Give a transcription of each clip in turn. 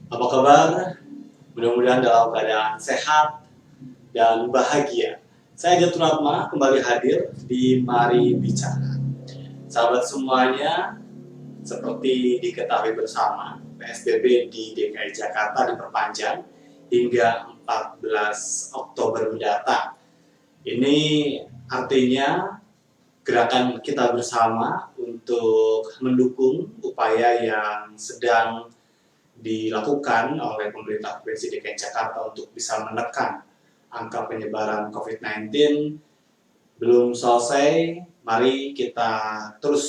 Apa kabar? Mudah-mudahan dalam keadaan sehat dan bahagia. Saya Jatuh Ratma kembali hadir di Mari Bicara. Sahabat semuanya, seperti diketahui bersama, PSBB di DKI Jakarta diperpanjang hingga 14 Oktober mendatang. Ini artinya gerakan kita bersama untuk mendukung upaya yang sedang dilakukan oleh pemerintah Provinsi DKI Jakarta untuk bisa menekan angka penyebaran COVID-19 belum selesai. Mari kita terus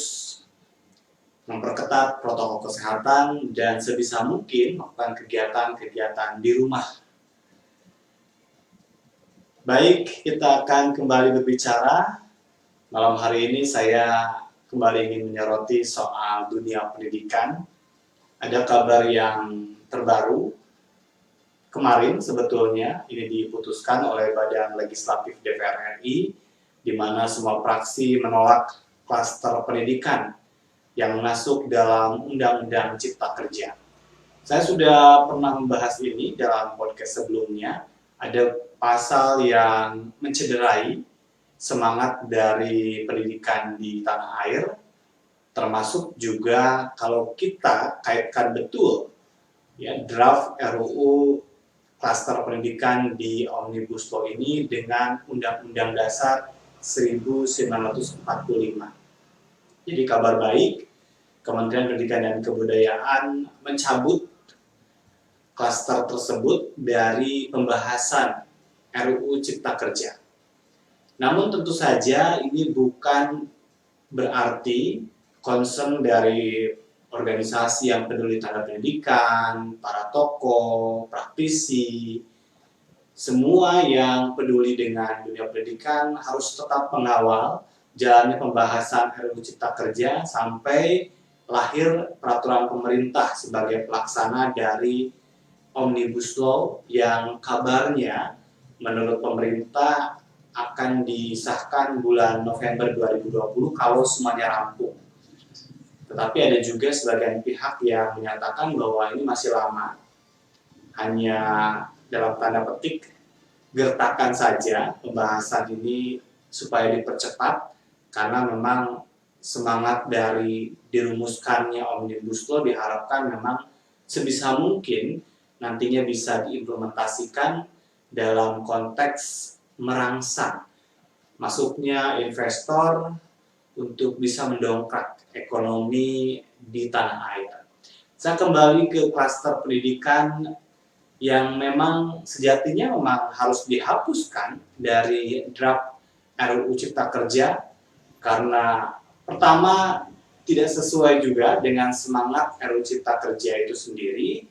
memperketat protokol kesehatan dan sebisa mungkin melakukan kegiatan-kegiatan di rumah. Baik, kita akan kembali berbicara. Malam hari ini saya kembali ingin menyoroti soal dunia pendidikan. Ada kabar yang terbaru. Kemarin sebetulnya ini diputuskan oleh Badan Legislatif DPR RI, di mana semua fraksi menolak klaster pendidikan yang masuk dalam Undang-Undang Cipta Kerja. Saya sudah pernah membahas ini dalam podcast sebelumnya. Ada pasal yang mencederai semangat dari pendidikan di tanah air, termasuk juga kalau kita kaitkan betul ya draft RUU klaster pendidikan di Omnibus Law ini dengan Undang-Undang Dasar 1945. Jadi kabar baik, Kementerian Pendidikan dan Kebudayaan mencabut klaster tersebut dari pembahasan RUU Cipta Kerja. Namun tentu saja ini bukan berarti concern dari organisasi yang peduli terhadap pendidikan, para tokoh, praktisi, semua yang peduli dengan dunia pendidikan harus tetap mengawal jalannya pembahasan RUU Cipta Kerja sampai lahir peraturan pemerintah sebagai pelaksana dari Omnibus Law yang kabarnya menurut pemerintah akan disahkan bulan November 2020 kalau semuanya rampung. Tetapi ada juga sebagian pihak yang menyatakan bahwa ini masih lama, hanya dalam tanda petik gertakan saja pembahasan ini supaya dipercepat, karena memang semangat dari dirumuskannya Omnibus Law diharapkan memang sebisa mungkin nantinya bisa diimplementasikan dalam konteks merangsang masuknya investor untuk bisa mendongkrak ekonomi di tanah air. Saya kembali ke klaster pendidikan yang memang sejatinya memang harus dihapuskan dari draft RUU Cipta Kerja karena pertama tidak sesuai juga dengan semangat RUU Cipta Kerja itu sendiri,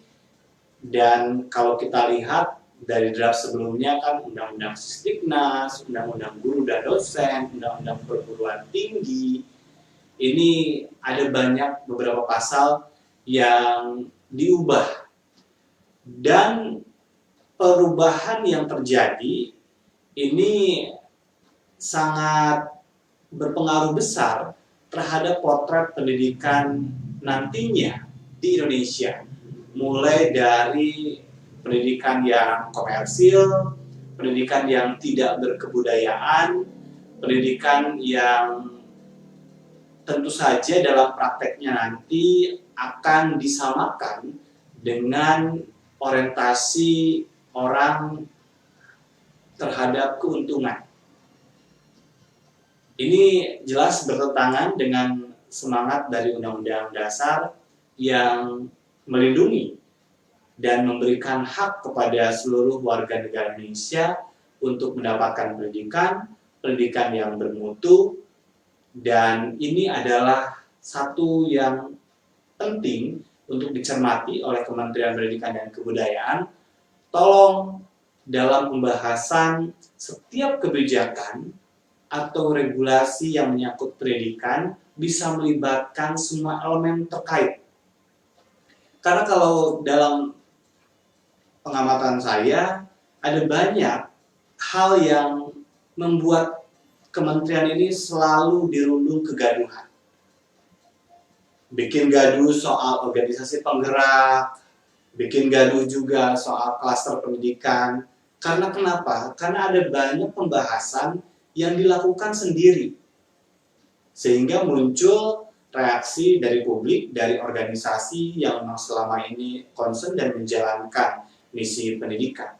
dan kalau kita lihat dari draft sebelumnya kan Undang-Undang Sisdiknas, Undang-Undang Guru dan Dosen, Undang-Undang Perguruan Tinggi, ini ada banyak beberapa pasal yang diubah, dan perubahan yang terjadi ini sangat berpengaruh besar terhadap potret pendidikan nantinya di Indonesia, mulai dari pendidikan yang komersil, pendidikan yang tidak berkebudayaan, pendidikan yang tentu saja dalam prakteknya nanti akan disamakan dengan orientasi orang terhadap keuntungan. Ini jelas bertentangan dengan semangat dari Undang-Undang Dasar yang melindungi dan memberikan hak kepada seluruh warga negara Indonesia untuk mendapatkan pendidikan yang bermutu, dan ini adalah satu yang penting untuk dicermati oleh Kementerian Pendidikan dan Kebudayaan. Tolong dalam pembahasan setiap kebijakan atau regulasi yang menyangkut pendidikan bisa melibatkan semua elemen terkait. Karena kalau dalam pengamatan saya ada banyak hal yang membuat kementerian ini selalu dirundung kegaduhan. Bikin gaduh soal organisasi penggerak, bikin gaduh juga soal klaster pendidikan. Karena kenapa? Karena ada banyak pembahasan yang dilakukan sendiri. Sehingga muncul reaksi dari publik, dari organisasi yang memang selama ini concern dan menjalankan misi pendidikan.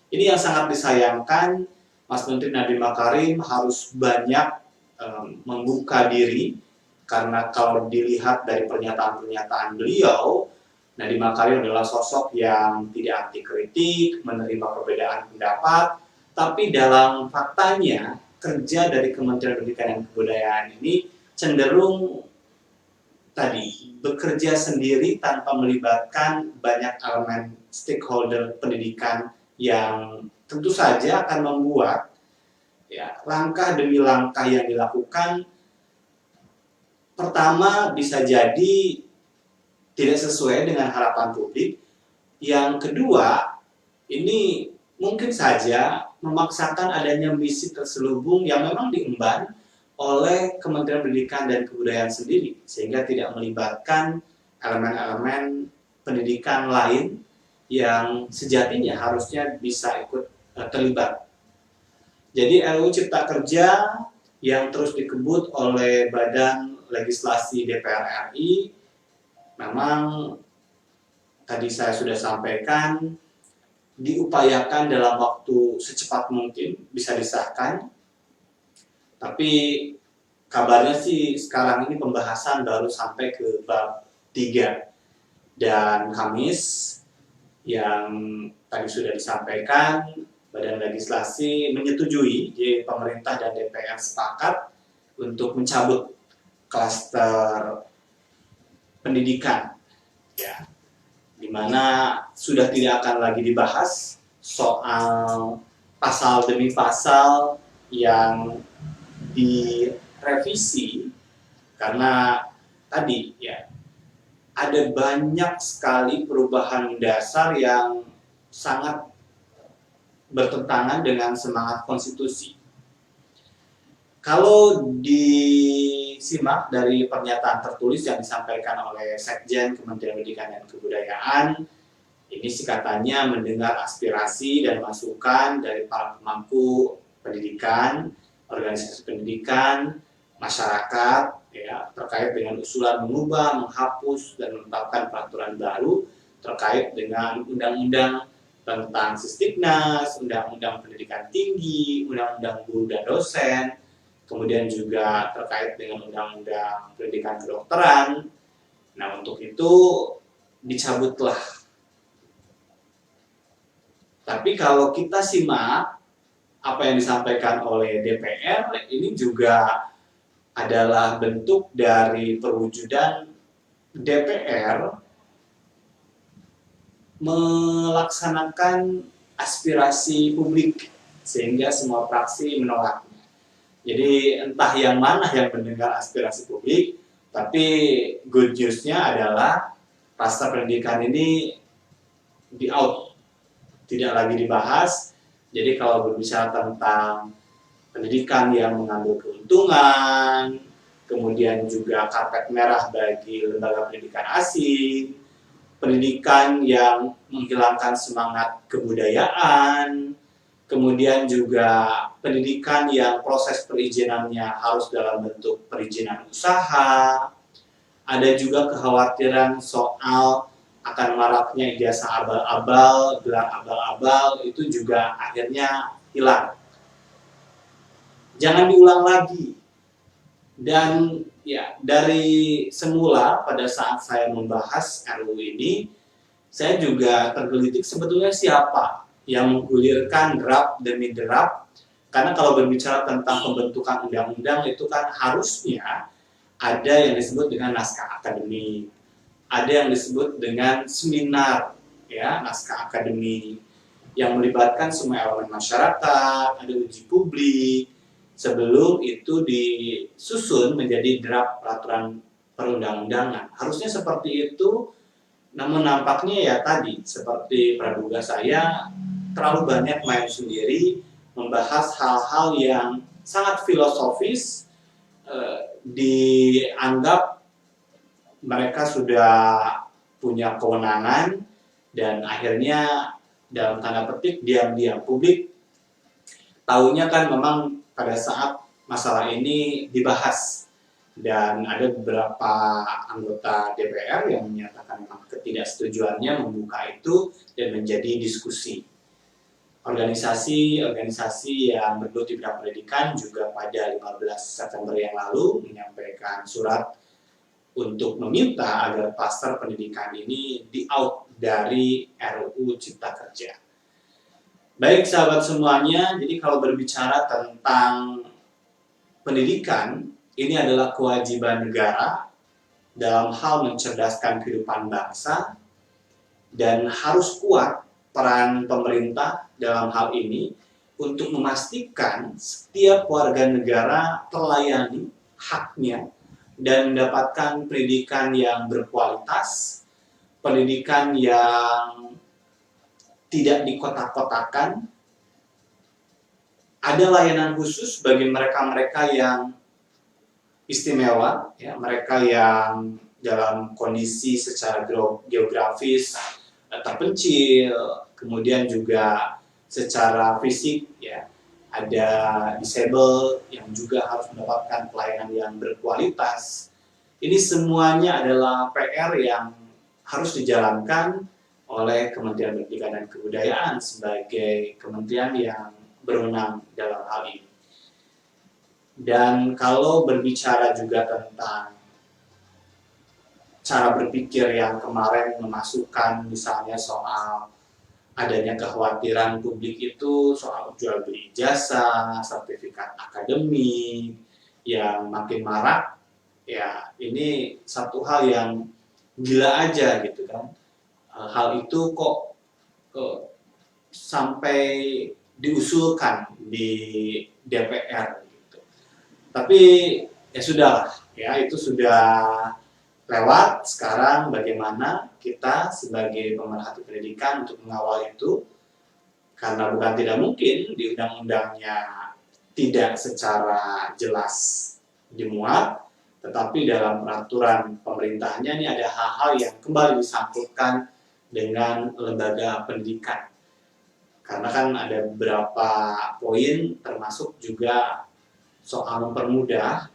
Ini yang sangat disayangkan, Mas Menteri Nadiem Makarim harus banyak membuka diri, karena kalau dilihat dari pernyataan-pernyataan beliau, Nadiem Makarim adalah sosok yang tidak anti kritik, menerima perbedaan pendapat, tapi dalam faktanya kerja dari Kementerian Pendidikan dan Kebudayaan ini cenderung tadi bekerja sendiri tanpa melibatkan banyak elemen stakeholder pendidikan yang tentu saja akan membuat ya langkah demi langkah yang dilakukan pertama bisa jadi tidak sesuai dengan harapan publik. Yang kedua, ini mungkin saja memaksakan adanya misi terselubung yang memang diemban oleh Kementerian Pendidikan dan Kebudayaan sendiri, sehingga tidak melibatkan elemen-elemen pendidikan lain yang sejatinya harusnya bisa ikut terlibat. Jadi RUU Cipta Kerja yang terus dikebut oleh Badan Legislasi DPR RI memang tadi saya sudah sampaikan diupayakan dalam waktu secepat mungkin bisa disahkan, tapi kabarnya sih sekarang ini pembahasan baru sampai ke bab 3 dan Kamis yang tadi sudah disampaikan Badan Legislasi menyetujui, jadi pemerintah dan DPR sepakat untuk mencabut klaster pendidikan, ya, di mana sudah tidak akan lagi dibahas soal pasal demi pasal yang direvisi, karena tadi ya ada banyak sekali perubahan dasar yang sangat bertentangan dengan semangat konstitusi. Kalau disimak dari pernyataan tertulis yang disampaikan oleh Sekjen Kementerian Pendidikan dan Kebudayaan, ini sih katanya mendengar aspirasi dan masukan dari para pemangku pendidikan, organisasi pendidikan, masyarakat, ya, terkait dengan usulan mengubah, menghapus, dan menetapkan peraturan baru terkait dengan undang-undang tentang Sisdiknas, undang-undang pendidikan tinggi, undang-undang guru dan dosen, kemudian juga terkait dengan undang-undang pendidikan kedokteran. Nah, untuk itu dicabutlah. Tapi kalau kita simak apa yang disampaikan oleh DPR, ini juga adalah bentuk dari perwujudan DPR melaksanakan aspirasi publik sehingga semua fraksi menolaknya. Jadi entah yang mana yang mendengar aspirasi publik, tapi good news-nya adalah pasca pendidikan ini di out, tidak lagi dibahas. Jadi kalau berbicara tentang pendidikan yang mengambil keuntungan, kemudian juga karpet merah bagi lembaga pendidikan asing, pendidikan yang menghilangkan semangat kebudayaan, kemudian juga pendidikan yang proses perizinannya harus dalam bentuk perizinan usaha. Ada juga kekhawatiran soal akan maraknya ijazah abal-abal, gelar abal-abal, itu juga akhirnya hilang. Jangan diulang lagi. Dan ya, dari semula pada saat saya membahas RUU ini, saya juga tergelitik sebetulnya siapa yang menggulirkan draft demi draft. Karena kalau berbicara tentang pembentukan undang-undang itu kan harusnya ada yang disebut dengan naskah akademik, ada yang disebut dengan seminar, ya, naskah akademik yang melibatkan semua elemen masyarakat, ada uji publik, sebelum itu disusun menjadi draft peraturan perundang-undangan. Harusnya seperti itu, namun nampaknya ya tadi, seperti praduga saya, terlalu banyak main sendiri, membahas hal-hal yang sangat filosofis, dianggap mereka sudah punya kewenangan, Dan akhirnya dalam tanda petik diam-diam publik tahunya kan memang pada saat masalah ini dibahas, dan ada beberapa anggota DPR yang menyatakan memang ketidaksetujuannya membuka itu dan menjadi diskusi. Organisasi yang bergelut di bidang pendidikan juga pada 15 September yang lalu menyampaikan surat untuk meminta agar klaster pendidikan ini di-out dari RUU Cipta Kerja. Baik sahabat semuanya, jadi kalau berbicara tentang pendidikan, ini adalah kewajiban negara dalam hal mencerdaskan kehidupan bangsa, dan harus kuat peran pemerintah dalam hal ini untuk memastikan setiap warga negara terlayani haknya dan mendapatkan pendidikan yang berkualitas, pendidikan yang tidak dikotak-kotakan, ada layanan khusus bagi mereka-mereka yang istimewa, ya, mereka yang dalam kondisi secara geografis terpencil, kemudian juga secara fisik, ya, ada disable yang juga harus mendapatkan pelayanan yang berkualitas. Ini semuanya adalah PR yang harus dijalankan oleh Kementerian Pendidikan dan Kebudayaan sebagai kementerian yang berwenang dalam hal ini. Dan kalau berbicara juga tentang cara berpikir yang kemarin memasukkan misalnya soal adanya kekhawatiran publik itu soal jual beli ijazah, sertifikat akademik yang makin marak, ya ini satu hal yang gila aja gitu kan. Hal itu kok sampai diusulkan di DPR gitu. Tapi ya sudah, ya itu sudah lewat. Sekarang bagaimana kita sebagai pemerhati pendidikan untuk mengawal itu, karena bukan tidak mungkin di undang-undangnya tidak secara jelas dimuat, tetapi dalam peraturan pemerintahnya ini ada hal-hal yang kembali disangkutkan dengan lembaga pendidikan. Karena kan ada beberapa poin termasuk juga soal mempermudah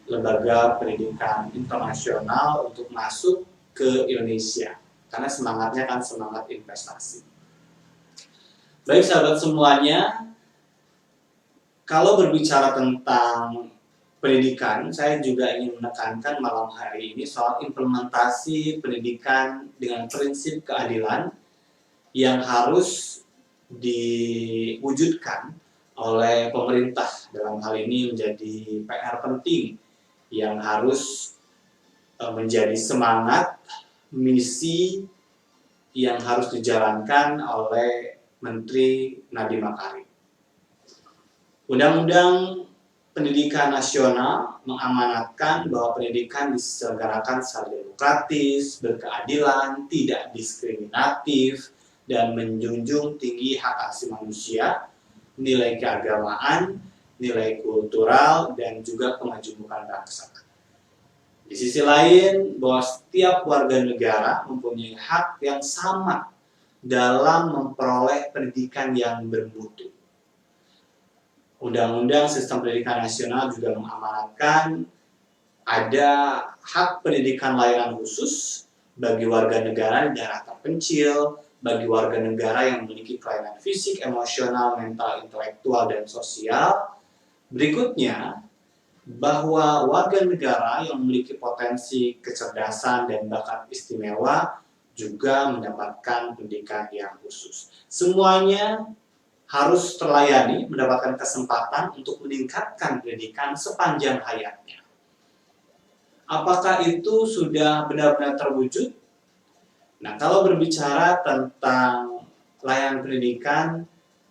lembaga pendidikan internasional untuk masuk ke Indonesia, karena semangatnya kan semangat investasi. Baik sahabat semuanya, kalau berbicara tentang pendidikan, saya juga ingin menekankan malam hari ini soal implementasi pendidikan dengan prinsip keadilan yang harus diwujudkan oleh pemerintah. Dalam hal ini menjadi PR penting yang harus menjadi semangat misi yang harus dijalankan oleh Menteri Nadiem Makarim. Undang-Undang Pendidikan Nasional mengamanatkan bahwa pendidikan diselenggarakan secara demokratis, berkeadilan, tidak diskriminatif, dan menjunjung tinggi hak asasi manusia, nilai keagamaan, nilai kultural, dan juga kemajemukan bangsa. Di sisi lain, bahwa setiap warga negara mempunyai hak yang sama dalam memperoleh pendidikan yang bermutu. Undang-Undang Sistem Pendidikan Nasional juga mengamanatkan ada hak pendidikan layanan khusus bagi warga negara di daerah terpencil, bagi warga negara yang memiliki kelainan fisik, emosional, mental, intelektual, dan sosial. Berikutnya, bahwa warga negara yang memiliki potensi kecerdasan dan bakat istimewa juga mendapatkan pendidikan yang khusus. Semuanya harus terlayani, mendapatkan kesempatan untuk meningkatkan pendidikan sepanjang hayatnya. Apakah itu sudah benar-benar terwujud? Nah, kalau berbicara tentang layanan pendidikan,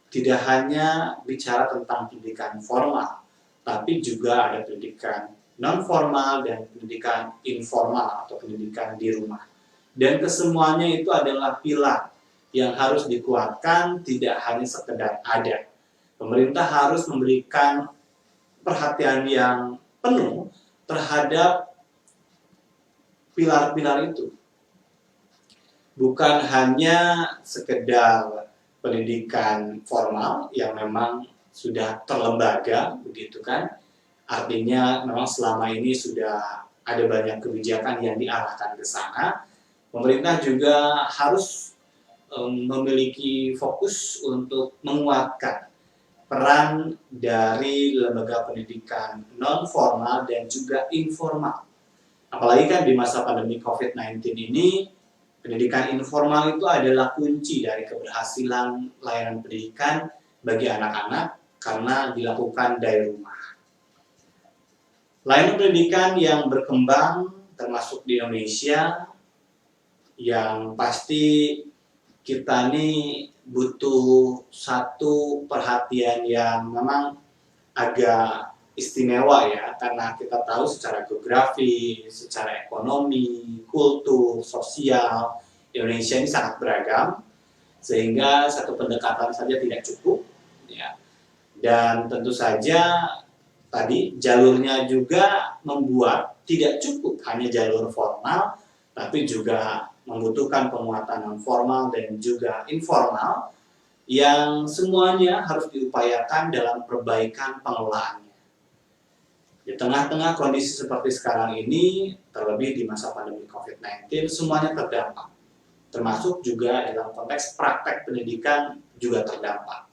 tidak hanya bicara tentang pendidikan formal, tapi juga ada pendidikan non-formal dan pendidikan informal atau pendidikan di rumah. Dan kesemuanya itu adalah pilar yang harus dikuatkan, tidak hanya sekedar ada. Pemerintah harus memberikan perhatian yang penuh terhadap pilar-pilar itu. bukan hanya sekedar pendidikan formal yang memang sudah terlembaga, begitu kan? Artinya memang selama ini sudah ada banyak kebijakan yang diarahkan ke sana. Pemerintah juga harus memiliki fokus untuk menguatkan peran dari lembaga pendidikan non formal dan juga informal. Apalagi kan di masa pandemi COVID-19 ini, pendidikan informal itu adalah kunci dari keberhasilan layanan pendidikan bagi anak-anak karena dilakukan dari rumah. Layanan pendidikan yang berkembang termasuk di Indonesia, yang pasti kita ini butuh satu perhatian yang memang agak istimewa ya, karena kita tahu secara geografi, secara ekonomi, kultur, sosial, Indonesia ini sangat beragam, sehingga satu pendekatan saja tidak cukup ya. Dan tentu saja tadi jalurnya juga membuat tidak cukup hanya jalur formal, tapi juga membutuhkan penguatan non formal dan juga informal yang semuanya harus diupayakan dalam perbaikan pengelolaannya. Di tengah-tengah kondisi seperti sekarang ini, terlebih di masa pandemi COVID-19, semuanya terdampak. Termasuk juga dalam konteks praktek pendidikan juga terdampak.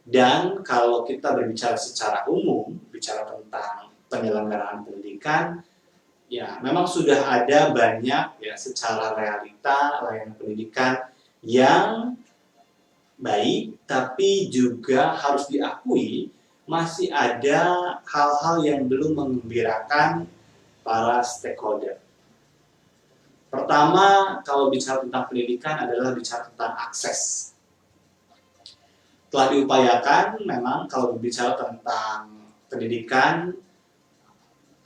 Dan kalau kita berbicara secara umum, bicara tentang penyelenggaraan pendidikan, ya memang sudah ada banyak ya secara realita layanan pendidikan yang baik, tapi juga harus diakui masih ada hal-hal yang belum mengembirakan para stakeholder. Pertama, kalau bicara tentang pendidikan adalah bicara tentang akses. Telah diupayakan memang kalau berbicara tentang pendidikan,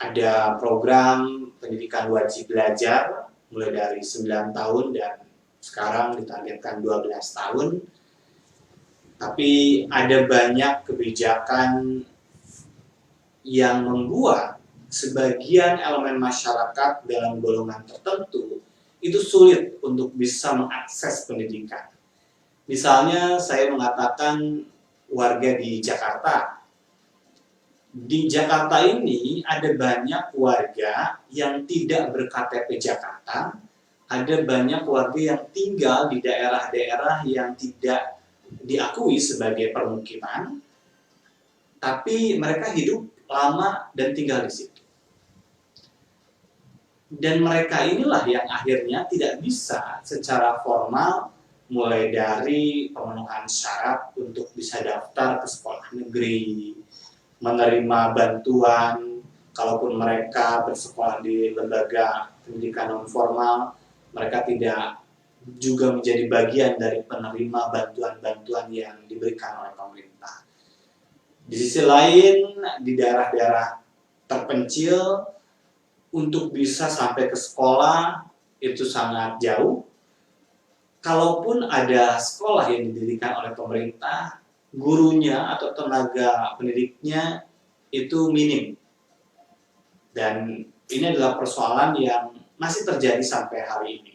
ada program pendidikan wajib belajar mulai dari 9 tahun dan sekarang ditargetkan 12 tahun. Tapi ada banyak kebijakan yang membuat sebagian elemen masyarakat dalam golongan tertentu itu sulit untuk bisa mengakses pendidikan. Misalnya saya mengatakan warga di Jakarta. Di Jakarta ini ada banyak warga yang tidak ber-KTP Jakarta, ada banyak warga yang tinggal di daerah-daerah yang tidak diakui sebagai permukiman, tapi mereka hidup lama dan tinggal di situ. Dan mereka inilah yang akhirnya tidak bisa secara formal, mulai dari pemenuhan syarat untuk bisa daftar ke sekolah negeri, menerima bantuan, kalaupun mereka bersekolah di lembaga pendidikan non formal, mereka tidak juga menjadi bagian dari penerima bantuan-bantuan yang diberikan oleh pemerintah. Di sisi lain, di daerah-daerah terpencil, untuk bisa sampai ke sekolah itu sangat jauh. Kalaupun ada sekolah yang didirikan oleh pemerintah, gurunya atau tenaga pendidiknya itu minim. Dan ini adalah persoalan yang masih terjadi sampai hari ini.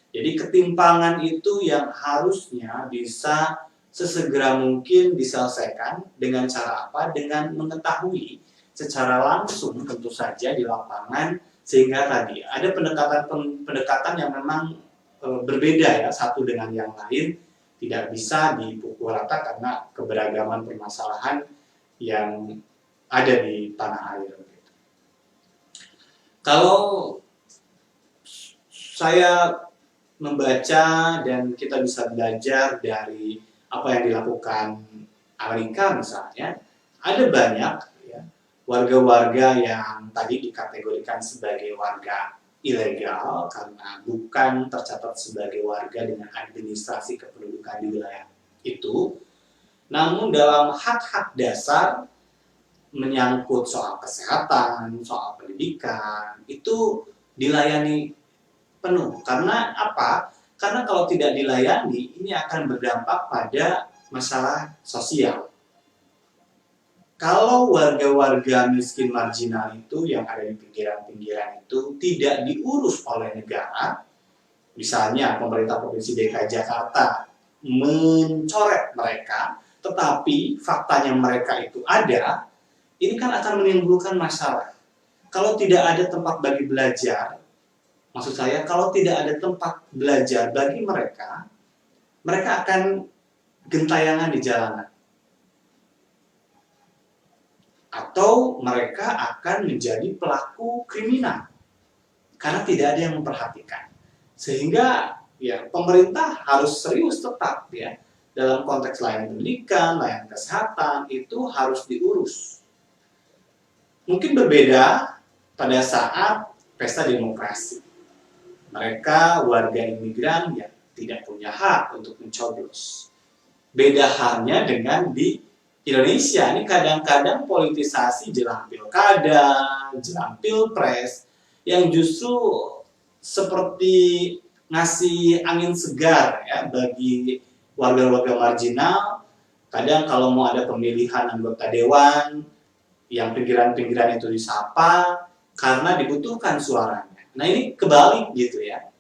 Jadi ketimpangan itu yang harusnya bisa sesegera mungkin diselesaikan dengan cara apa? Dengan mengetahui secara langsung tentu saja di lapangan, sehingga tadi ada pendekatan yang memang berbeda ya satu dengan yang lain, tidak bisa dipukul rata karena keberagaman permasalahan yang ada di tanah air. Kalau saya membaca dan kita bisa belajar dari apa yang dilakukan Amerika misalnya, ada banyak ya, warga-warga yang tadi dikategorikan sebagai warga ilegal karena bukan tercatat sebagai warga dengan administrasi kependudukan di wilayah itu. Namun dalam hak-hak dasar menyangkut soal kesehatan, soal pendidikan, itu dilayani penuh. Karena apa? Karena kalau tidak dilayani, ini akan berdampak pada masalah sosial. Kalau warga-warga miskin marginal itu yang ada di pinggiran-pinggiran itu tidak diurus oleh negara, Misalnya pemerintah Provinsi DKI Jakarta mencoret mereka, tetapi faktanya mereka itu ada, ini kan akan menimbulkan masalah. Kalau tidak ada tempat bagi belajar, maksud saya kalau tidak ada tempat belajar bagi mereka, mereka akan gentayangan di jalanan. Atau mereka akan menjadi pelaku kriminal karena tidak ada yang memperhatikan. Sehingga ya pemerintah harus serius tetap ya dalam konteks layanan pendidikan, layanan kesehatan itu harus diurus. Mungkin berbeda pada saat pesta demokrasi. Mereka warga imigran yang tidak punya hak untuk mencoblos. Beda halnya dengan di Indonesia, ini kadang-kadang politisasi jelang pilkada, jelang pilpres, yang justru seperti ngasih angin segar ya bagi warga-warga marginal. Kadang kalau mau ada pemilihan anggota dewan, yang pinggiran-pinggiran itu disapa karena dibutuhkan suaranya. Nah ini kebalik gitu ya.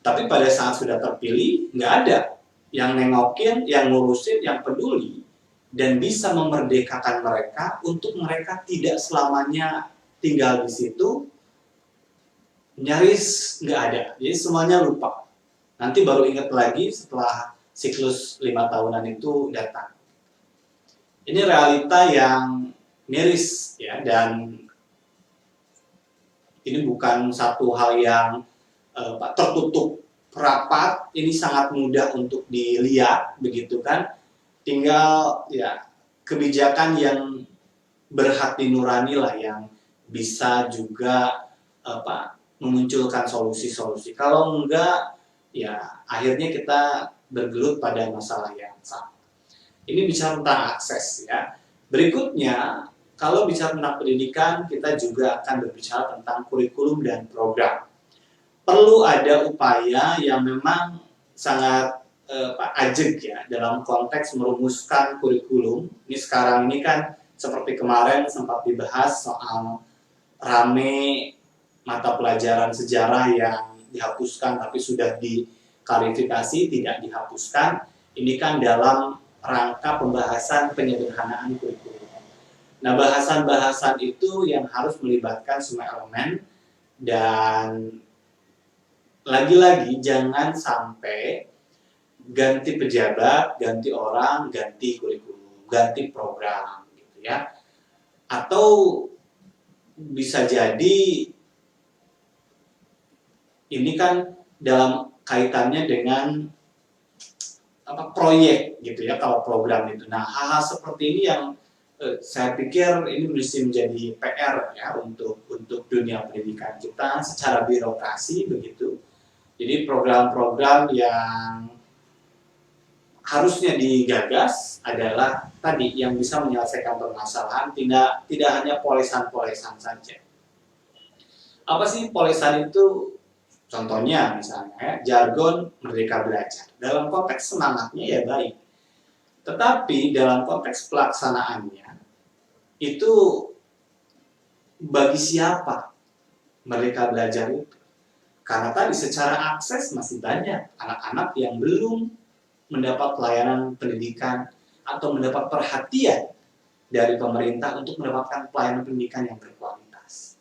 Tapi pada saat sudah terpilih, nggak ada yang nengokin, yang ngurusin, yang peduli, dan bisa memerdekakan mereka untuk mereka tidak selamanya tinggal di situ, nyaris nggak ada. Jadi semuanya lupa. Nanti baru ingat lagi setelah siklus 5 tahunan itu datang. Ini realita yang miris ya, dan ini bukan satu hal yang tertutup rapat. Ini sangat mudah untuk dilihat, begitu kan? Tinggal ya kebijakan yang berhati nurani lah yang bisa juga memunculkan solusi-solusi. Kalau enggak, ya akhirnya kita bergelut pada masalah yang sama. Ini bicara tentang akses ya. Berikutnya, kalau bicara tentang pendidikan, kita juga akan berbicara tentang kurikulum dan program. Perlu ada upaya yang memang sangat ajeg ya dalam konteks merumuskan kurikulum. Ini sekarang ini kan seperti kemarin sempat dibahas soal rame mata pelajaran sejarah yang dihapuskan tapi sudah diklarifikasi tidak dihapuskan. Ini kan dalam rangka pembahasan penyederhanaan kurikulum. Nah, bahasan-bahasan itu yang harus melibatkan semua elemen, dan lagi-lagi jangan sampai ganti pejabat, ganti orang, ganti kurikulum, ganti program gitu ya. Atau bisa jadi ini kan dalam kaitannya dengan proyek gitu ya kalau program itu. Nah, hal-hal seperti ini yang saya pikir ini mesti menjadi PR ya untuk dunia pendidikan kita secara birokrasi begitu. Jadi program-program yang harusnya digagas adalah tadi yang bisa menyelesaikan permasalahan, tidak hanya polesan-polesan saja. Apa sih polesan itu? Contohnya misalnya ya, jargon Merdeka Belajar. Dalam konteks semangatnya ya baik. Tetapi dalam konteks pelaksanaannya itu bagi siapa Merdeka Belajar itu? Karena tadi secara akses masih banyak anak-anak yang belum mendapat pelayanan pendidikan atau mendapat perhatian dari pemerintah untuk mendapatkan pelayanan pendidikan yang berkualitas.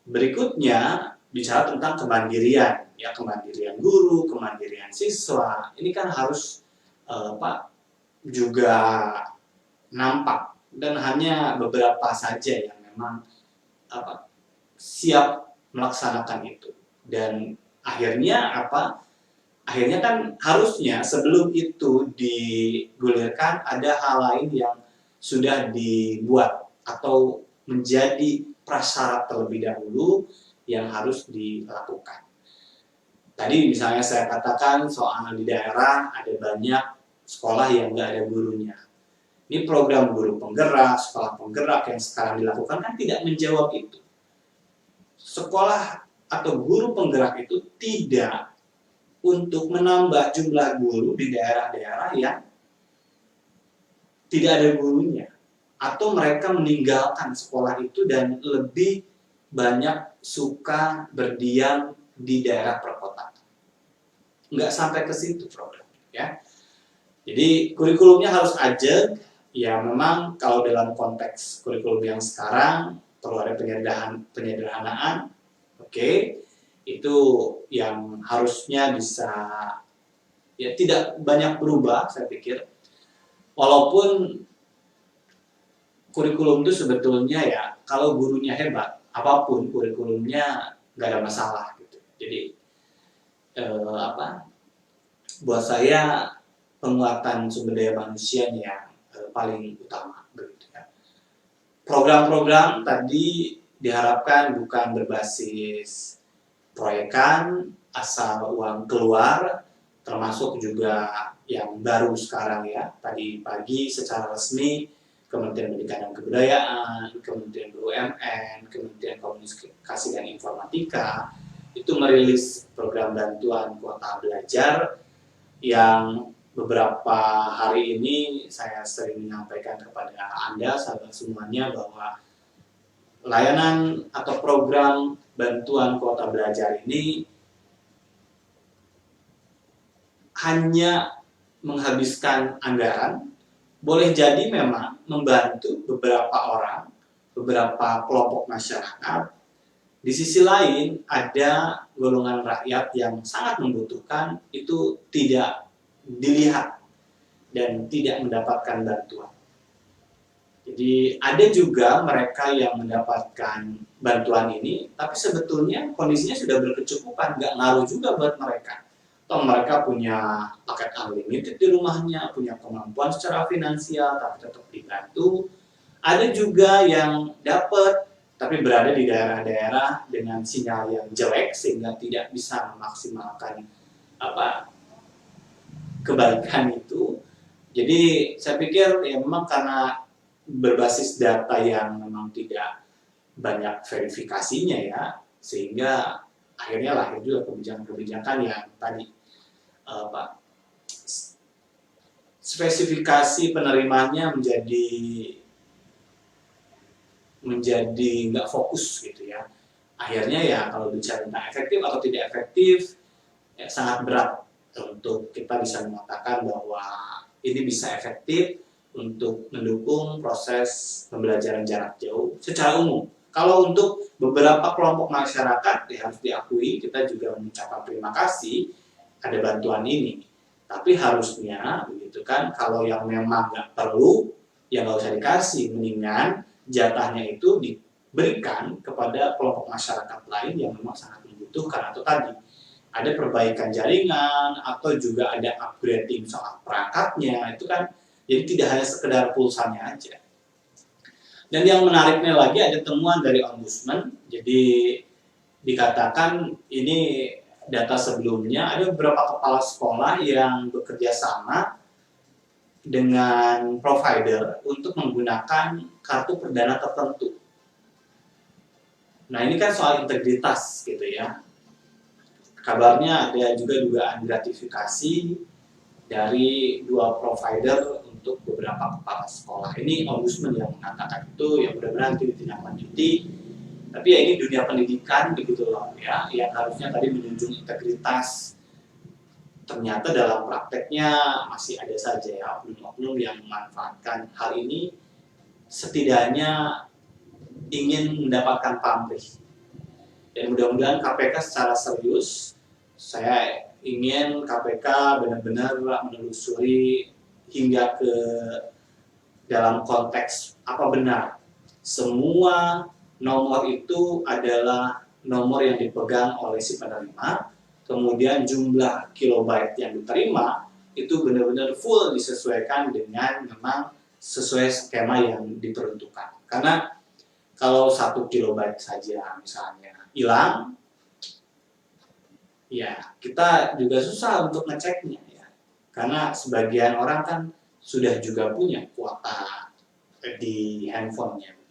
Berikutnya bicara tentang kemandirian, ya kemandirian guru, kemandirian siswa. Ini kan harus juga nampak, dan hanya beberapa saja yang memang siap melaksanakan itu. Dan akhirnya akhirnya kan harusnya sebelum itu digulirkan ada hal lain yang sudah dibuat atau menjadi prasyarat terlebih dahulu yang harus dilakukan. Tadi misalnya saya katakan soal di daerah ada banyak sekolah yang nggak ada gurunya. Ini program guru penggerak, sekolah penggerak yang sekarang dilakukan kan tidak menjawab itu. Sekolah atau guru penggerak itu tidak untuk menambah jumlah guru di daerah-daerah yang tidak ada gurunya, atau mereka meninggalkan sekolah itu dan lebih banyak suka berdiam di daerah perkotaan. Nggak sampai ke situ program, ya. Jadi kurikulumnya harus ajak, ya memang kalau dalam konteks kurikulum yang sekarang perlu ada penyederhanaan, oke, itu yang harusnya bisa, ya tidak banyak berubah saya pikir, walaupun kurikulum itu sebetulnya ya kalau gurunya hebat, apapun kurikulumnya nggak ada masalah gitu. Jadi buat saya penguatan sumber daya manusia yang paling utama begitu ya. Program-program tadi diharapkan bukan berbasis proyekan asal uang keluar, termasuk juga yang baru sekarang ya, tadi pagi secara resmi Kementerian Pendidikan dan Kebudayaan, Kementerian BUMN, Kementerian Komunikasi dan Informatika itu merilis program bantuan kuota belajar yang beberapa hari ini saya sering menyampaikan kepada Anda sahabat semuanya bahwa layanan atau program bantuan kuota belajar ini hanya menghabiskan anggaran, boleh jadi memang membantu beberapa orang, beberapa kelompok masyarakat. Di sisi lain ada golongan rakyat yang sangat membutuhkan, itu tidak dilihat dan tidak mendapatkan bantuan. Jadi ada juga mereka yang mendapatkan bantuan ini, tapi sebetulnya kondisinya sudah berkecukupan, nggak ngaruh juga buat mereka. Atau mereka punya paket unlimited di rumahnya, punya kemampuan secara finansial, tapi tetap dibantu. Ada juga yang dapat, tapi berada di daerah-daerah dengan sinyal yang jelek, sehingga tidak bisa memaksimalkan kebaikan itu. Jadi saya pikir ya memang karena berbasis data yang memang tidak banyak verifikasinya ya, sehingga akhirnya lahir juga kebijakan-kebijakan yang tadi spesifikasi penerimanya menjadi nggak fokus gitu ya. Akhirnya ya kalau bicara tentang efektif atau tidak efektif ya sangat berat untuk kita bisa mengatakan bahwa ini bisa efektif untuk mendukung proses pembelajaran jarak jauh secara umum. Kalau untuk beberapa kelompok masyarakat ya harus diakui, kita juga mengucapkan terima kasih ada bantuan ini. Tapi harusnya begitu kan, kalau yang memang nggak perlu ya nggak usah dikasih, mendingan jatahnya itu diberikan kepada kelompok masyarakat lain yang memang sangat membutuhkan, atau tadi ada perbaikan jaringan atau juga ada upgrading soal perangkatnya, itu kan jadi tidak hanya sekedar pulsanya aja. Dan yang menariknya lagi ada temuan dari Ombudsman, jadi dikatakan ini data sebelumnya ada beberapa kepala sekolah yang bekerja sama dengan provider untuk menggunakan kartu perdana tertentu. Nah ini kan soal integritas gitu ya. Kabarnya ada juga dugaan gratifikasi dari dua provider untuk beberapa kepala sekolah. Ini Ombudsman yang mengatakan itu, yang mudah-mudahan nanti ditindaklanjuti. Tapi ya ini dunia pendidikan begitu loh ya, yang harusnya tadi menunjung integritas. Ternyata dalam prakteknya masih ada saja ya oknum-oknum yang memanfaatkan hal ini, setidaknya ingin mendapatkan pamrih. Dan mudah-mudahan KPK secara serius, saya ingin KPK benar-benar menelusuri hingga ke dalam konteks apa benar semua nomor itu adalah nomor yang dipegang oleh si penerima, kemudian jumlah kilobyte yang diterima itu benar-benar full disesuaikan dengan memang sesuai skema yang diperuntukkan. Karena kalau 1 kilobyte saja misalnya hilang, ya kita juga susah untuk ngeceknya ya. Karena sebagian orang kan sudah juga punya kuota di handphonenya.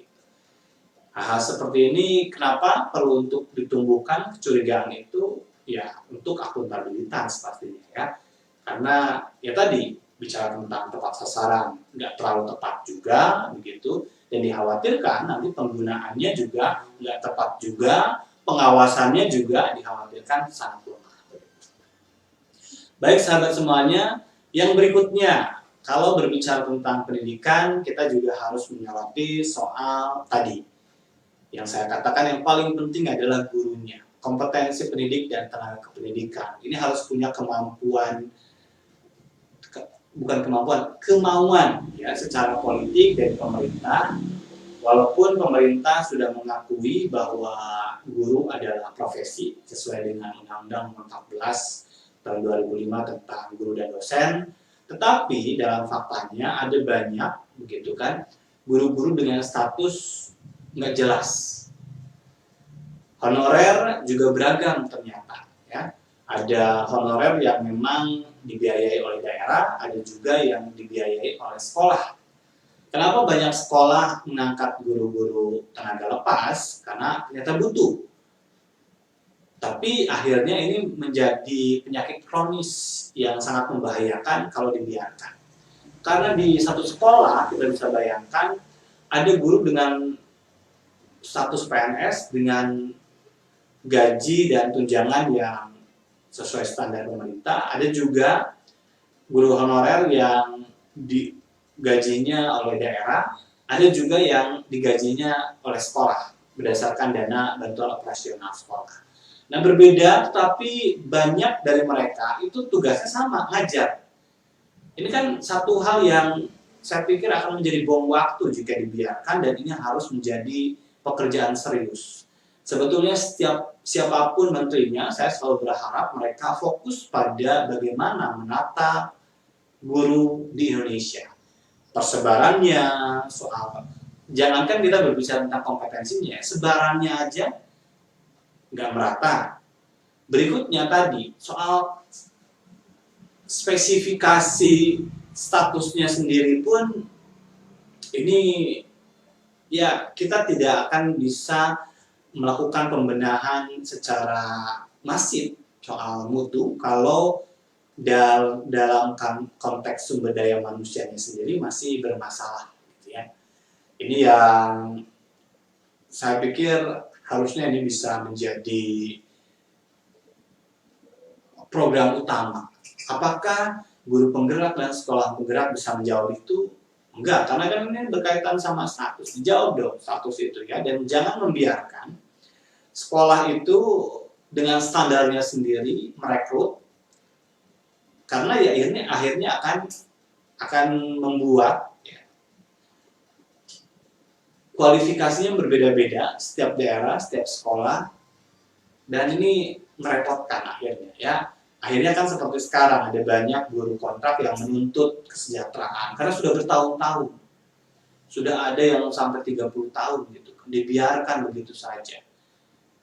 Hal seperti ini kenapa perlu untuk ditumbuhkan kecurigaan itu ya untuk akuntabilitas pastinya ya. Karena ya tadi bicara tentang tepat sasaran nggak terlalu tepat juga begitu. Dan dikhawatirkan nanti penggunaannya juga nggak tepat juga, pengawasannya juga dikhawatirkan sangat lemah. Baik sahabat semuanya, yang berikutnya, kalau berbicara tentang pendidikan, kita juga harus menyoroti soal tadi. Yang saya katakan yang paling penting adalah gurunya. Kompetensi pendidik dan tenaga kependidikan. Ini harus punya kemampuan, kemauan ya secara politik dari pemerintah. Walaupun pemerintah sudah mengakui bahwa guru adalah profesi sesuai dengan Undang-Undang Nomor 14 tahun 2005 tentang guru dan dosen, tetapi dalam faktanya ada banyak begitu kan guru-guru dengan status nggak jelas. Honorer juga beragam ternyata ya. Ada honorer yang memang dibiayai oleh daerah, ada juga yang dibiayai oleh sekolah. Kenapa banyak sekolah mengangkat guru-guru tenaga lepas? Karena ternyata butuh. Tapi akhirnya ini menjadi penyakit kronis yang sangat membahayakan kalau dibiarkan. Karena di satu sekolah kita bisa bayangkan ada guru dengan status PNS dengan gaji dan tunjangan yang sesuai standar pemerintah. Ada juga guru honorer yang digajinya oleh daerah, ada juga yang digajinya oleh sekolah berdasarkan dana bantuan operasional sekolah. Nah berbeda, tapi banyak dari mereka itu tugasnya sama, ngajar. Ini kan satu hal yang saya pikir akan menjadi bom waktu jika dibiarkan, dan ini harus menjadi pekerjaan serius. Sebetulnya siapapun menterinya, saya selalu berharap mereka fokus pada bagaimana menata guru di Indonesia. Persebarannya, soal jangankan kita berbicara tentang kompetensinya, sebarannya aja nggak merata. Berikutnya tadi, soal spesifikasi statusnya sendiri pun, ini ya kita tidak akan bisa melakukan pembenahan secara masif soal mutu kalau dalam konteks sumber daya manusianya sendiri masih bermasalah gitu ya. Ini yang saya pikir harusnya ini bisa menjadi program utama. Apakah guru penggerak dan sekolah penggerak bisa menjawab itu? Enggak, karena kan ini berkaitan sama status. Dijawab dong status itu ya, dan jangan membiarkan sekolah itu dengan standarnya sendiri merekrut, karena ya akhirnya akan membuat ya, kualifikasinya berbeda-beda setiap daerah, setiap sekolah, dan ini merepotkan akhirnya ya. Akhirnya kan seperti sekarang ada banyak guru kontrak yang menuntut kesejahteraan karena sudah bertahun-tahun, sudah ada yang sampai 30 tahun gitu, dibiarkan begitu saja.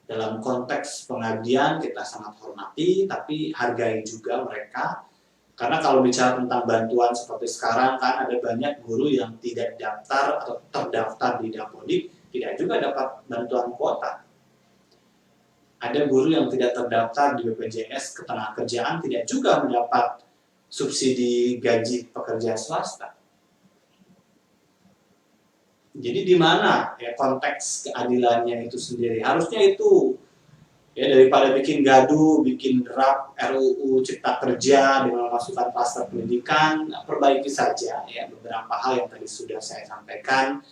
Dalam konteks pengabdian kita sangat hormati, tapi hargai juga mereka. Karena kalau bicara tentang bantuan seperti sekarang kan ada banyak guru yang tidak daftar atau terdaftar di Dapodik, tidak juga dapat bantuan kuota. Ada guru yang tidak terdaftar di BPJS Ketenagakerjaan, tidak juga mendapat subsidi gaji pekerja swasta. Jadi di mana ya konteks keadilannya itu sendiri? Harusnya itu ya daripada bikin gaduh, bikin draft RUU Cipta Kerja dengan memasukkan klaster pendidikan, perbaiki saja ya beberapa hal yang tadi sudah saya sampaikan.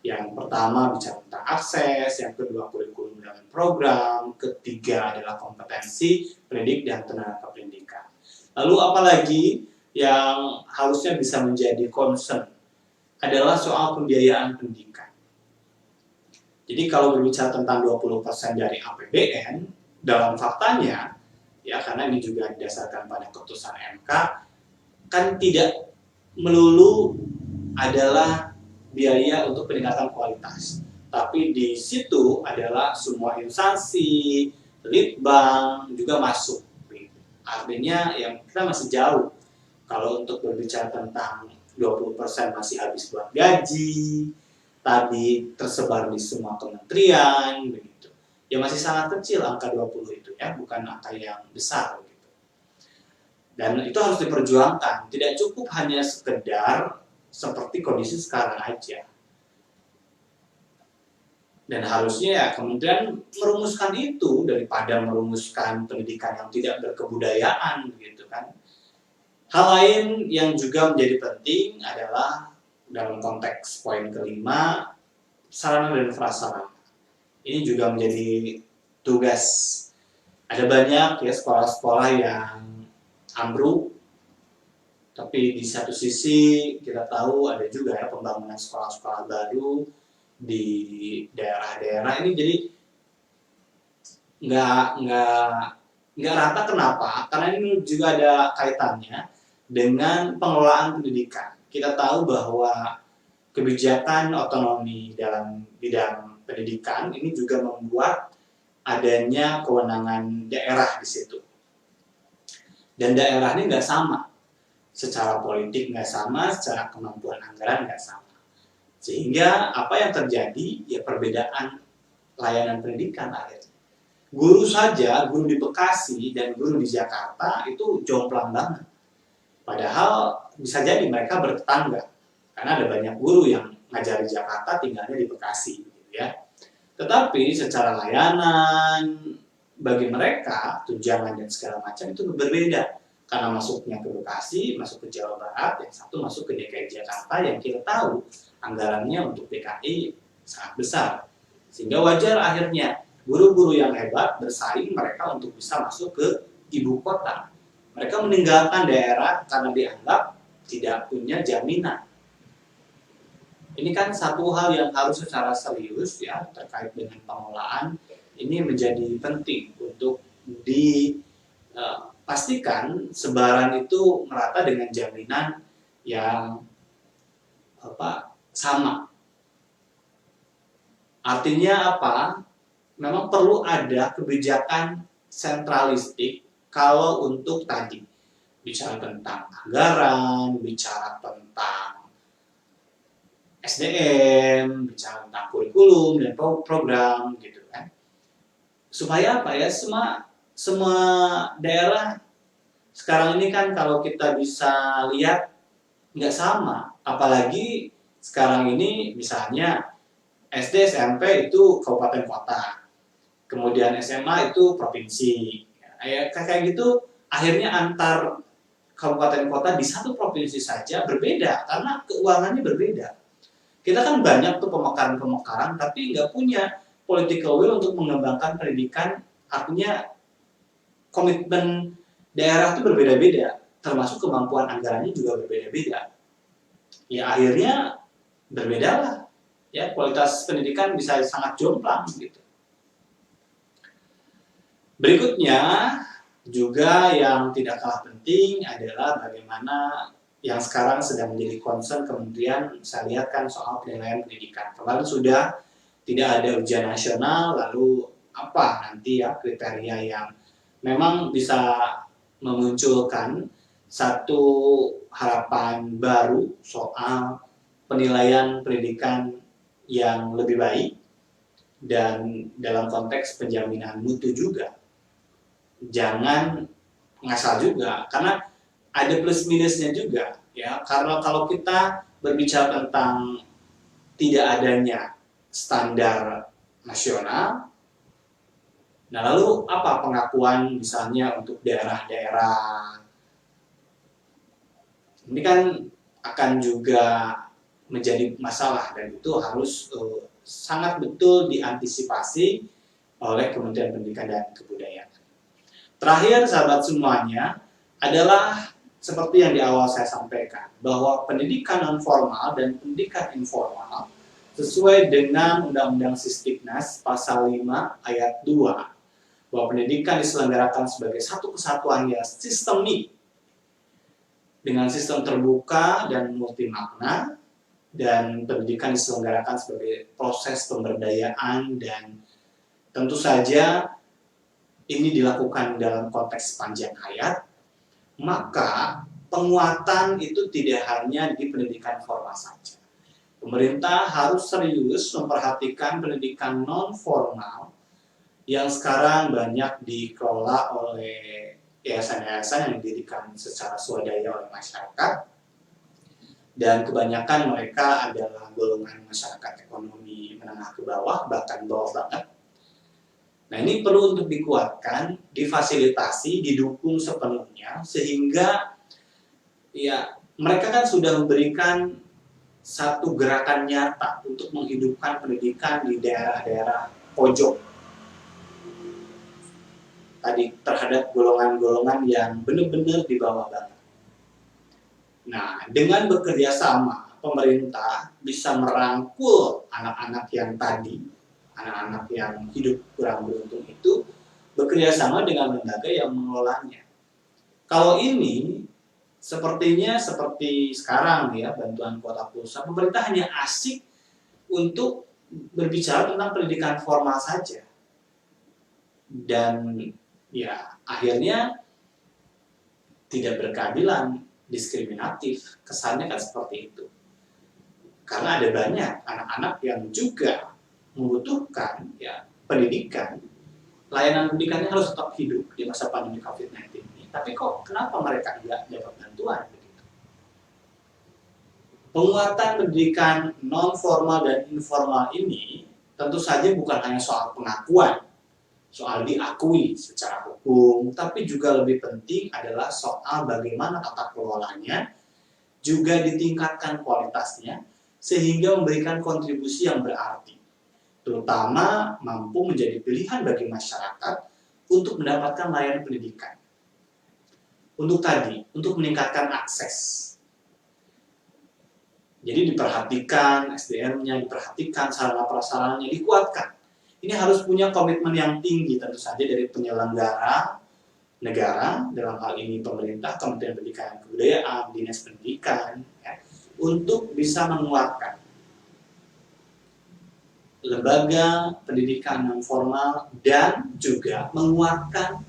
Yang pertama bicara tentang akses, yang kedua kurikulum dan program, ketiga adalah kompetensi pendidik dan tenaga kependidikan. Lalu apalagi yang harusnya bisa menjadi concern adalah soal pembiayaan pendidikan. Jadi kalau berbicara tentang 20% dari APBN, dalam faktanya, ya karena ini juga didasarkan pada keputusan MK, kan tidak melulu adalah biaya untuk peningkatan kualitas. Tapi di situ adalah semua instansi, litbang juga masuk. Artinya yang kita masih jauh. Kalau untuk berbicara tentang 20% masih habis buat gaji, tadi tersebar di semua kementerian, begitu. Ya masih sangat kecil angka 20 itu ya, bukan angka yang besar gitu. Dan itu harus diperjuangkan, tidak cukup hanya sekedar seperti kondisi sekarang aja. Dan harusnya ya kementerian merumuskan itu daripada merumuskan pendidikan yang tidak berkebudayaan gitu kan. Hal lain yang juga menjadi penting adalah dalam konteks poin kelima, sarana dan prasarana. Ini juga menjadi tugas. Ada banyak ya sekolah-sekolah yang ambruk, tapi di satu sisi kita tahu ada juga ya pembangunan sekolah-sekolah baru di daerah-daerah ini, jadi nggak rata. Kenapa? Karena ini juga ada kaitannya dengan pengelolaan pendidikan. Kita tahu bahwa kebijakan otonomi dalam bidang pendidikan ini juga membuat adanya kewenangan daerah di situ. Dan daerah ini nggak sama. Secara politik nggak sama, secara kemampuan anggaran nggak sama. Sehingga apa yang terjadi? Ya perbedaan layanan pendidikan akhirnya. Guru saja, guru di Bekasi dan guru di Jakarta itu jomplang banget. Padahal bisa jadi mereka bertetangga. Karena ada banyak guru yang ngajar di Jakarta tinggalnya di Bekasi gitu ya. Tetapi secara layanan bagi mereka tunjangan dan segala macam itu berbeda. Karena masuknya ke Bekasi, masuk ke Jawa Barat, yang satu masuk ke DKI Jakarta yang kita tahu anggarannya untuk DKI sangat besar. Sehingga wajar akhirnya guru-guru yang hebat bersaing mereka untuk bisa masuk ke ibu kota. Mereka meninggalkan daerah karena dianggap tidak punya jaminan. Ini kan satu hal yang harus secara serius ya terkait dengan pengelolaan ini menjadi penting untuk dipastikan sebaran itu merata dengan jaminan yang sama. Artinya apa? Memang perlu ada kebijakan sentralistik kalau untuk tadi bicara tentang anggaran, bicara tentang SDM, bicara tentang kurikulum dan program gitu kan. Supaya apa ya, semua daerah sekarang ini kan kalau kita bisa lihat nggak sama. Apalagi sekarang ini misalnya SD, SMP itu kabupaten kota. Kemudian SMA itu provinsi. Ya, kayak gitu akhirnya antar kabupaten kota di satu provinsi saja berbeda karena keuangannya berbeda. Kita kan banyak tuh pemekaran-pemekaran tapi nggak punya political will untuk mengembangkan pendidikan. Artinya komitmen daerah itu berbeda-beda, termasuk kemampuan anggarannya juga berbeda-beda. Ya akhirnya berbedalah. Ya kualitas pendidikan bisa sangat jomplang gitu. Berikutnya juga yang tidak kalah penting adalah bagaimana yang sekarang sedang menjadi concern kementerian, saya lihat kan soal penilaian pendidikan. Kemarin sudah tidak ada ujian nasional, lalu apa nanti ya kriteria yang memang bisa memunculkan satu harapan baru soal penilaian pendidikan yang lebih baik dan dalam konteks penjaminan mutu juga. Jangan ngasal juga, karena ada plus minusnya juga ya. Karena kalau kita berbicara tentang tidak adanya standar nasional, nah lalu apa pengakuan misalnya untuk daerah-daerah, ini kan akan juga menjadi masalah dan itu harus sangat betul diantisipasi oleh Kementerian Pendidikan dan Kebudayaan. Terakhir sahabat semuanya adalah seperti yang di awal saya sampaikan bahwa pendidikan non formal dan pendidikan informal sesuai dengan Undang-Undang Sisdiknas pasal 5 ayat 2 bahwa pendidikan diselenggarakan sebagai satu kesatuan yang sistemik dengan sistem terbuka dan multimakna, dan pendidikan diselenggarakan sebagai proses pemberdayaan dan tentu saja ini dilakukan dalam konteks panjang hayat, maka penguatan itu tidak hanya di pendidikan formal saja. Pemerintah harus serius memperhatikan pendidikan non-formal yang sekarang banyak dikelola oleh yayasan-yayasan yang didirikan secara swadaya oleh masyarakat. dan kebanyakan mereka adalah golongan masyarakat ekonomi menengah ke bawah, bahkan bawah banget. Nah, ini perlu untuk dikuatkan, difasilitasi, didukung sepenuhnya, sehingga ya mereka kan sudah memberikan satu gerakan nyata untuk menghidupkan pendidikan di daerah-daerah pojok tadi, terhadap golongan-golongan yang benar-benar di bawah banget. Nah, dengan bekerja sama, pemerintah bisa merangkul anak-anak yang tadi, anak-anak yang hidup kurang beruntung itu, bekerja sama dengan lembaga yang mengelolanya. Kalau ini sepertinya seperti sekarang ya, bantuan kuota pulsa, pemerintah hanya asik untuk berbicara tentang pendidikan formal saja. Dan ya akhirnya tidak berkeadilan, diskriminatif, kesannya kan seperti itu. Karena ada banyak anak-anak yang juga membutuhkan ya pendidikan, layanan pendidikannya harus tetap hidup di masa pandemi COVID-19 ini. Tapi kok kenapa mereka nggak dapat bantuan? Penguatan pendidikan non formal dan informal ini tentu saja bukan hanya soal pengakuan, soal diakui secara hukum, tapi juga lebih penting adalah soal bagaimana tata kelolanya, juga ditingkatkan kualitasnya, sehingga memberikan kontribusi yang berarti, terutama mampu menjadi pilihan bagi masyarakat untuk mendapatkan layanan pendidikan. Untuk meningkatkan akses. Jadi diperhatikan SDM-nya, diperhatikan sarana prasarannya, dikuatkan. Ini harus punya komitmen yang tinggi tentu saja dari penyelenggara negara, dalam hal ini pemerintah, Kementerian Pendidikan dan Kebudayaan, Dinas Pendidikan, ya, untuk bisa menguatkan lembaga pendidikan non formal dan juga menguatkan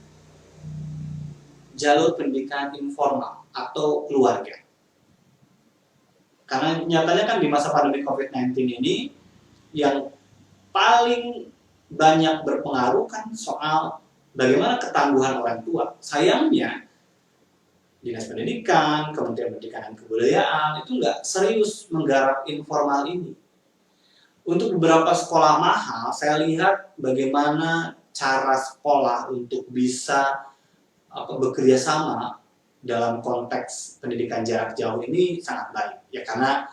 jalur pendidikan informal atau keluarga. Karena nyatanya kan di masa pandemi COVID-19 ini yang paling banyak berpengaruh kan soal bagaimana ketangguhan orang tua. Sayangnya Dinas Pendidikan, Kementerian Pendidikan dan Kebudayaan itu nggak serius menggarap informal ini. Untuk beberapa sekolah mahal, saya lihat bagaimana cara sekolah untuk bisa bekerja sama dalam konteks pendidikan jarak jauh ini sangat baik. Ya karena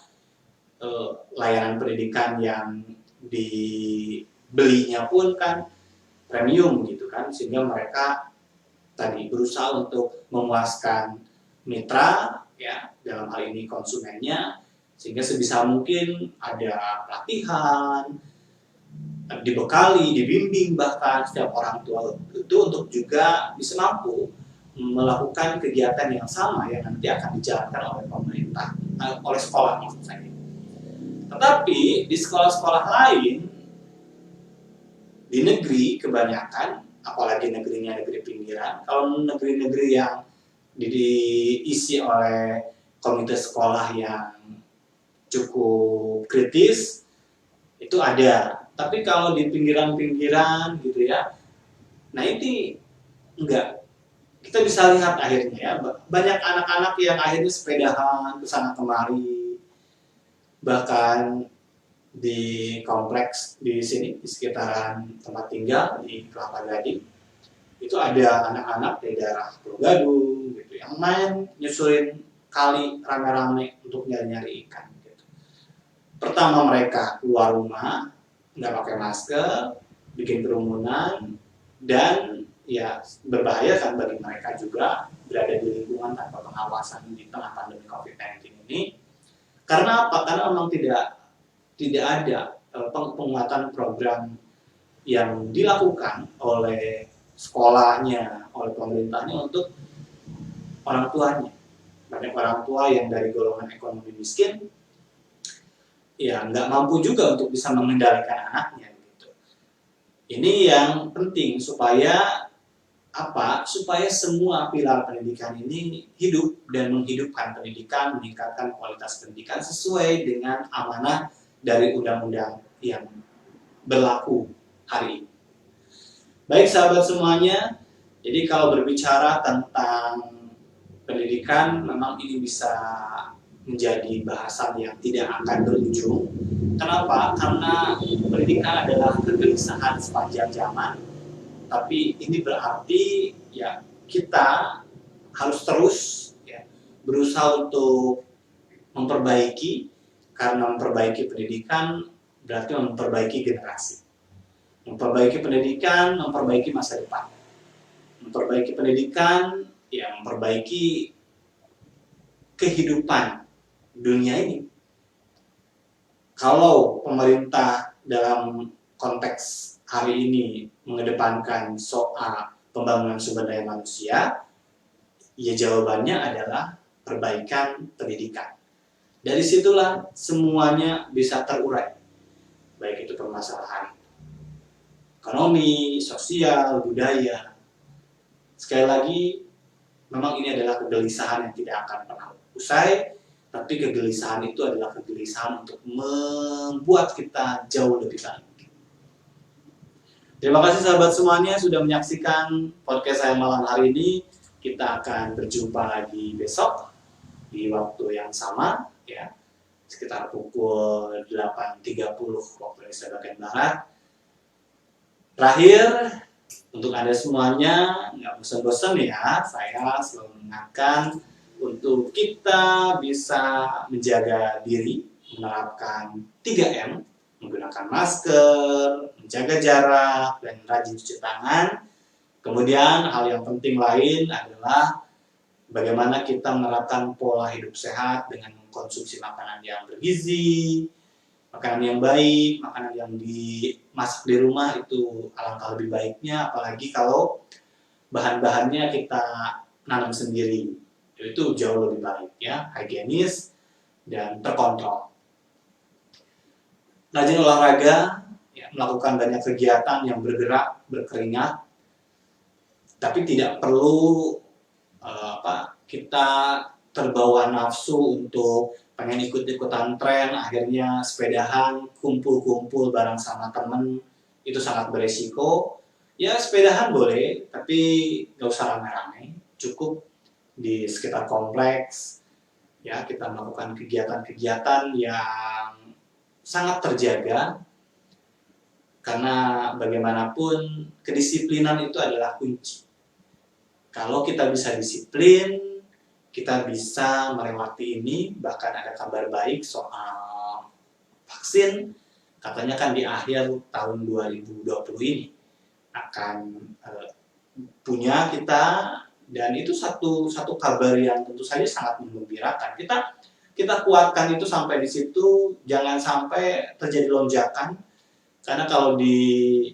layanan pendidikan yang dibelinya pun kan premium gitu kan, sehingga mereka tadi berusaha untuk memuaskan mitra ya, dalam hal ini konsumennya, sehingga sebisa mungkin ada pelatihan, dibekali, dibimbing bahkan setiap orang tua itu untuk juga bisa mampu melakukan kegiatan yang sama yang nanti akan dijalankan oleh pemerintah, oleh sekolah maksud saya. Tetapi di sekolah-sekolah lain di negeri kebanyakan, apalagi negerinya negeri pinggiran, kalau negeri-negeri yang diisi oleh komite sekolah yang cukup kritis itu ada. Tapi kalau di pinggiran-pinggiran gitu ya, nah ini enggak. Kita bisa lihat akhirnya ya, banyak anak-anak yang akhirnya sepedahan ke sana kemari, bahkan di kompleks di sini di sekitaran tempat tinggal di Kelapa Gading itu ada anak-anak dari daerah Pulau Gadung gitu yang main nyusurin kali rame-rame untuk nyari-nyari ikan gitu. Pertama mereka keluar rumah nggak pakai masker, bikin kerumunan, dan ya berbahaya kan bagi mereka juga berada di lingkungan tanpa pengawasan di tengah pandemi COVID-19 ini. Karena apa? Karena memang tidak ada penguatan program yang dilakukan oleh sekolahnya, oleh pemerintahnya untuk orang tuanya. Banyak orang tua yang dari golongan ekonomi miskin, ya nggak mampu juga untuk bisa mengendalikan anaknya. Gitu. Ini yang penting supaya supaya semua pilar pendidikan ini hidup dan menghidupkan pendidikan, meningkatkan kualitas pendidikan sesuai dengan amanah dari undang-undang yang berlaku hari ini. Baik sahabat semuanya, jadi kalau berbicara tentang pendidikan memang ini bisa menjadi bahasan yang tidak akan berujung. Kenapa? Karena pendidikan adalah kegelisahan sepanjang zaman, tapi ini berarti ya kita harus terus ya, berusaha untuk memperbaiki, karena memperbaiki pendidikan berarti memperbaiki generasi. Memperbaiki pendidikan, memperbaiki masa depan. Memperbaiki pendidikan, ya memperbaiki kehidupan dunia ini. Kalau pemerintah dalam konteks hari ini mengedepankan soal pembangunan sumber daya manusia, ya jawabannya adalah perbaikan pendidikan. Dari situlah semuanya bisa terurai, baik itu permasalahan ekonomi, sosial, budaya. Sekali lagi, memang ini adalah kegelisahan yang tidak akan pernah usai, tapi kegelisahan itu adalah kegelisahan untuk membuat kita jauh lebih baik. Terima kasih sahabat semuanya sudah menyaksikan podcast saya malam hari ini. Kita akan berjumpa lagi besok di waktu yang sama, ya, sekitar pukul 8.30 waktu Indonesia bagian Barat. Terakhir, untuk Anda semuanya, nggak bosan-bosan ya, saya selalu mengingatkan untuk kita bisa menjaga diri, menerapkan 3M, menggunakan masker, menjaga jarak, dan rajin cuci tangan. Kemudian hal yang penting lain adalah bagaimana kita menerapkan pola hidup sehat dengan mengkonsumsi makanan yang bergizi, makanan yang baik, makanan yang dimasak di rumah itu alangkah lebih baiknya, apalagi kalau bahan-bahannya kita nanam sendiri, itu jauh lebih baik ya, higienis dan terkontrol. Rajin olahraga, ya, melakukan banyak kegiatan yang bergerak, berkeringat, tapi tidak perlu kita terbawa nafsu untuk pengen ikut-ikutan tren, akhirnya sepedahan, kumpul-kumpul bareng sama temen, itu sangat beresiko. Ya sepedahan boleh, tapi gak usah rame-rame, cukup di sekitar kompleks, ya kita melakukan kegiatan-kegiatan yang sangat terjaga, karena bagaimanapun kedisiplinan itu adalah kunci. Kalau kita bisa disiplin, kita bisa melewati ini. Bahkan ada kabar baik soal vaksin, katanya kan di akhir tahun 2020 ini akan punya kita, dan itu satu kabar yang tentu saja sangat menggembirakan. Kita kuatkan itu sampai di situ, jangan sampai terjadi lonjakan, karena kalau di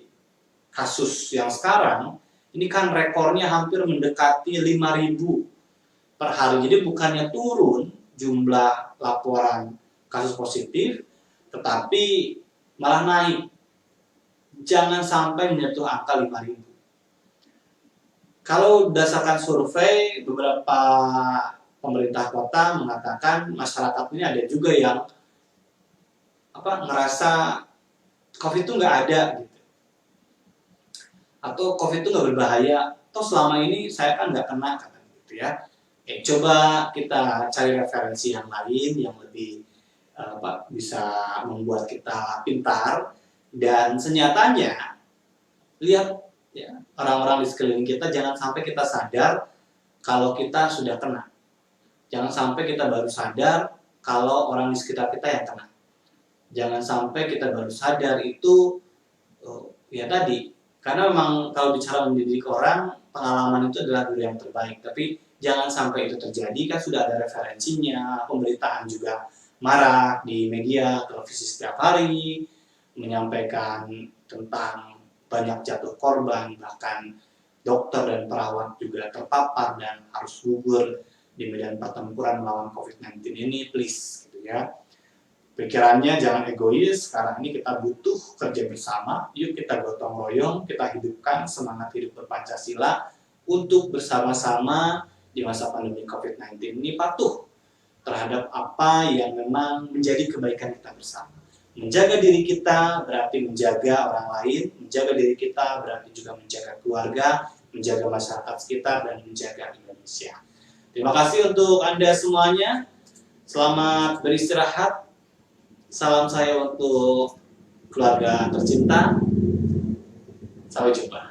kasus yang sekarang ini kan rekornya hampir mendekati 5.000 per hari. Jadi bukannya turun jumlah laporan kasus positif, tetapi malah naik. Jangan sampai menyentuh angka 5.000. Kalau berdasarkan survei, beberapa pemerintah kota mengatakan masyarakat ini ada juga yang ngerasa COVID itu nggak ada gitu, atau COVID itu nggak berbahaya, toh selama ini saya kan nggak kena, kata gitu ya. Coba kita cari referensi yang lain yang lebih bisa membuat kita pintar, dan senyatanya lihat ya, orang-orang di sekeliling kita, jangan sampai kita sadar kalau kita sudah kena. Jangan sampai kita baru sadar kalau orang di sekitar kita yang kena. Jangan sampai kita baru sadar itu ya tadi, karena memang kalau bicara mendidik orang, pengalaman itu adalah guru yang terbaik. Tapi jangan sampai itu terjadi, kan sudah ada referensinya, pemberitaan juga marak di media, televisi setiap hari, menyampaikan tentang banyak jatuh korban, bahkan dokter dan perawat juga terpapar dan harus gugur di medan pertempuran melawan COVID-19 ini. Please gitu ya, pikirannya jangan egois. Sekarang ini kita butuh kerja bersama, yuk kita gotong royong, kita hidupkan semangat hidup berpancasila untuk bersama-sama di masa pandemi COVID-19 ini patuh terhadap apa yang memang menjadi kebaikan kita bersama. Menjaga diri kita berarti menjaga orang lain, menjaga diri kita berarti juga menjaga keluarga, menjaga masyarakat sekitar, dan menjaga Indonesia. Terima kasih untuk Anda semuanya. Selamat beristirahat. Salam saya untuk keluarga tercinta. Sampai jumpa.